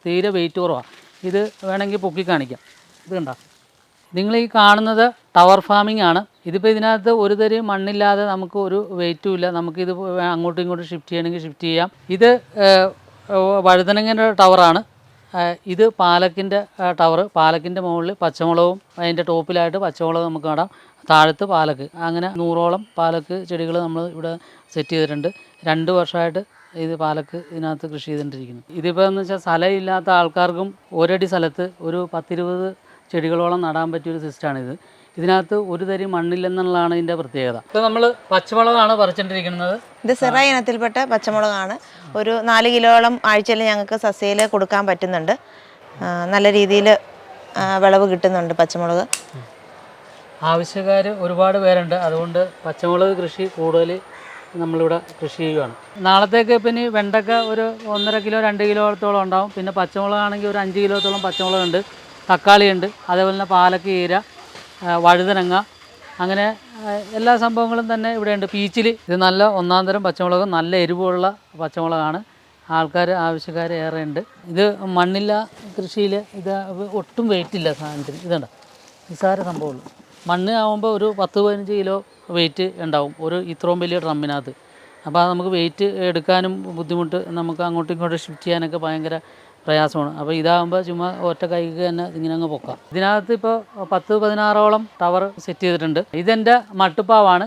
തീരെ വെയിറ്റ് കുറവാണ്. ഇത് വേണമെങ്കിൽ പൊക്കി കാണിക്കാം. ഇത് കണ്ടോ, നിങ്ങൾ ഈ കാണുന്നത് ടവർ ഫാമിംഗ് ആണ്. ഇതിപ്പോൾ ഇതിനകത്ത് ഒരു തരി മണ്ണില്ലാതെ നമുക്ക് ഒരു വെയിറ്റും ഇല്ല. നമുക്കിത് അങ്ങോട്ടും ഇങ്ങോട്ടും ഷിഫ്റ്റ് ചെയ്യണമെങ്കിൽ ഷിഫ്റ്റ് ചെയ്യാം. ഇത് വഴുതനങ്ങയുടെ ടവറാണ്. ഇത് പാലക്കിൻ്റെ ടവർ. പാലക്കിൻ്റെ മുകളിൽ പച്ചമുളകും അതിൻ്റെ ടോപ്പിലായിട്ട് പച്ചമുളക് നമുക്ക് നടാം, താഴത്ത് പാലക്ക്. അങ്ങനെ 100ഓളം പാലക്ക് ചെടികൾ നമ്മൾ ഇവിടെ സെറ്റ് ചെയ്തിട്ടുണ്ട്. 2 വർഷമായിട്ട് ഇത് പാലക്ക് ഇതിനകത്ത് കൃഷി ചെയ്തുകൊണ്ടിരിക്കുന്നു. ഇതിപ്പോൾ എന്ന് വെച്ചാൽ സ്ഥലമില്ലാത്ത ആൾക്കാർക്കും ഒരടി സ്ഥലത്ത് ഒരു 10-20 ചെടികളോളം നടാൻ പറ്റിയൊരു സിസ്റ്റമാണിത്. ഇതിനകത്ത് ഒരു തരി മണ്ണില്ലെന്നുള്ളതാണ് ഇതിൻ്റെ പ്രത്യേകത. ഇപ്പോൾ നമ്മൾ പച്ചമുളകാണ് പറിച്ചുകൊണ്ടിരിക്കുന്നത്. ഇത് സിറ ഇനത്തിൽപ്പെട്ട പച്ചമുളകാണ്. ഒരു 4 കിലോളം ആഴ്ചയിൽ ഞങ്ങൾക്ക് സസ്യയിൽ കൊടുക്കാൻ പറ്റുന്നുണ്ട്. നല്ല രീതിയിൽ വിളവ് കിട്ടുന്നുണ്ട് പച്ചമുളക്. ആവശ്യക്കാർ ഒരുപാട് പേരുണ്ട്. അതുകൊണ്ട് പച്ചമുളക് കൃഷി കൂടുതൽ നമ്മളിവിടെ കൃഷി ചെയ്യുകയാണ്. നാളത്തേക്ക് പിന്നെ വെണ്ടയ്ക്ക ഒരു 1.5 കിലോ 2 കിലോത്തോളം ഉണ്ടാവും. പിന്നെ പച്ചമുളകാണെങ്കിൽ ഒരു 5 കിലോത്തോളം പച്ചമുളകുണ്ട്, തക്കാളിയുണ്ട്, അതേപോലെ തന്നെ പാലക്ക്, ചീര, വഴുതനങ്ങ, അങ്ങനെ എല്ലാ സംഭവങ്ങളും തന്നെ ഇവിടെയുണ്ട്. പീച്ചിൽ ഇത് നല്ല 1-ാം തരം പച്ചമുളക്, നല്ല എരിവുള്ള പച്ചമുളകാണ്. ആവശ്യക്കാർ ഏറെ ഉണ്ട്. ഇത് മണ്ണില്ല കൃഷിയിൽ ഇത് ഒട്ടും വെയിറ്റില്ല സാധനത്തിന്. ഇതുണ്ട്, നിസ്സാര സംഭവമുള്ളൂ. മണ്ണ് ആകുമ്പോൾ ഒരു 10-15 കിലോ വെയിറ്റ് ഉണ്ടാവും ഒരു ഇത്രയും വലിയ ഡ്രമ്മിനകത്ത്. അപ്പോൾ നമുക്ക് വെയിറ്റ് എടുക്കാനും ബുദ്ധിമുട്ട്, നമുക്ക് അങ്ങോട്ടും ഇങ്ങോട്ടും ഷിഫ്റ്റ് ചെയ്യാനൊക്കെ ഭയങ്കര പ്രയാസമാണ്. അപ്പോൾ ഇതാകുമ്പോൾ ചുമ്മാ ഒറ്റ കൈക്ക് തന്നെ ഇങ്ങനെ അങ്ങ് പൊക്കാം. ഇതിനകത്ത് ഇപ്പോൾ 10-16ഓളം ടവർ സെറ്റ് ചെയ്തിട്ടുണ്ട്. ഇതെൻ്റെ മട്ടുപ്പാവാണ്.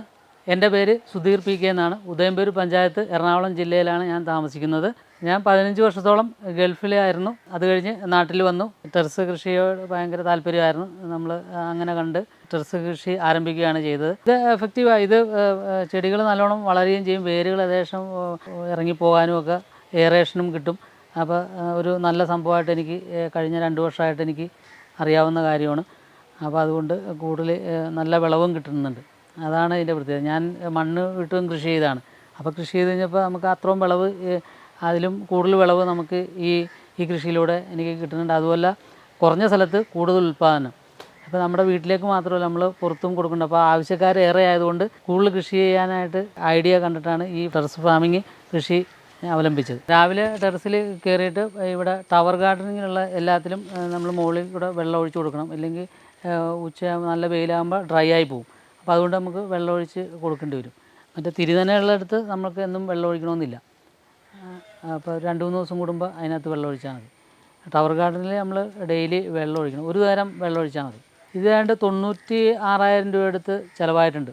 എൻ്റെ പേര് സുധീർ പി കെ എന്നാണ്. ഉദയംപേരൂർ പഞ്ചായത്ത്, എറണാകുളം ജില്ലയിലാണ് ഞാൻ താമസിക്കുന്നത്. ഞാൻ 15 വർഷത്തോളം ഗൾഫിലായിരുന്നു. അത് കഴിഞ്ഞ് നാട്ടിൽ വന്നു. ടെറസ് കൃഷിയോട് ഭയങ്കര താല്പര്യമായിരുന്നു. നമ്മൾ അങ്ങനെ കണ്ട് ടെറസ് കൃഷി ആരംഭിക്കുകയാണ് ചെയ്തത്. ഇത് എഫക്റ്റീവായി. ഇത് ചെടികൾ നല്ലോണം വളരുകയും ചെയ്യും. വേരുകൾ ഏകദേശം ഇറങ്ങിപ്പോകാനും ഒക്കെ എയറേഷനും കിട്ടും. അപ്പോൾ ഒരു നല്ല സംഭവമായിട്ട് എനിക്ക് കഴിഞ്ഞ 2 വർഷമായിട്ട് എനിക്ക് അറിയാവുന്ന കാര്യമാണ്. അപ്പോൾ അതുകൊണ്ട് കൂടുതൽ നല്ല വിളവും കിട്ടുന്നുണ്ട്. അതാണ് ഇതിൻ്റെ പ്രത്യേകത. ഞാൻ മണ്ണ് വിട്ടും കൃഷി ചെയ്താണ്. അപ്പോൾ കൃഷി ചെയ്ത് കഴിഞ്ഞപ്പോൾ നമുക്ക് അത്രയും വിളവ്, അതിലും കൂടുതൽ വിളവ് നമുക്ക് ഈ കൃഷിയിലൂടെ എനിക്ക് കിട്ടുന്നുണ്ട്. അതുപോലെ കുറഞ്ഞ സ്ഥലത്ത് കൂടുതൽ ഉൽപ്പാദനം. അപ്പോൾ നമ്മുടെ വീട്ടിലേക്ക് മാത്രമല്ല, നമ്മൾ പുറത്തും കൊടുക്കുന്നുണ്ട്. അപ്പോൾ ആവശ്യക്കാർ ഏറെ ആയതുകൊണ്ട് കൂടുതൽ കൃഷി ചെയ്യാനായിട്ട് ഐഡിയ കണ്ടിട്ടാണ് ഈ ടെറസ് ഫാമിങ് കൃഷി അവലംബിച്ചത്. രാവിലെ ടെറസിൽ കയറിയിട്ട് ഇവിടെ ടവർ ഗാർഡനിങ്ങിലുള്ള എല്ലാത്തിലും നമ്മൾ മുകളിൽ കൂടെ വെള്ളം ഒഴിച്ച് കൊടുക്കണം. ഇല്ലെങ്കിൽ ഉച്ചയാകുമ്പോൾ നല്ല വെയിലാകുമ്പോൾ ഡ്രൈ ആയി പോകും. അപ്പോൾ അതുകൊണ്ട് നമുക്ക് വെള്ളം ഒഴിച്ച് കൊടുക്കേണ്ടി വരും. മറ്റേ തിരിതന്നെയുള്ളടുത്ത് നമുക്ക് എന്നും വെള്ളം ഒഴിക്കണമെന്നില്ല. അപ്പോൾ 2-3 ദിവസം കൂടുമ്പോൾ അതിനകത്ത് വെള്ളം ഒഴിച്ചാൽ മതി. ടവർ ഗാർഡനിൽ നമ്മൾ ഡെയിലി വെള്ളം ഒഴിക്കണം. ഒരു നേരം വെള്ളം ഒഴിച്ചാൽ മതി. ഇത് ഏതാണ്ട് 96,000 രൂപ എടുത്ത് ചിലവായിട്ടുണ്ട്.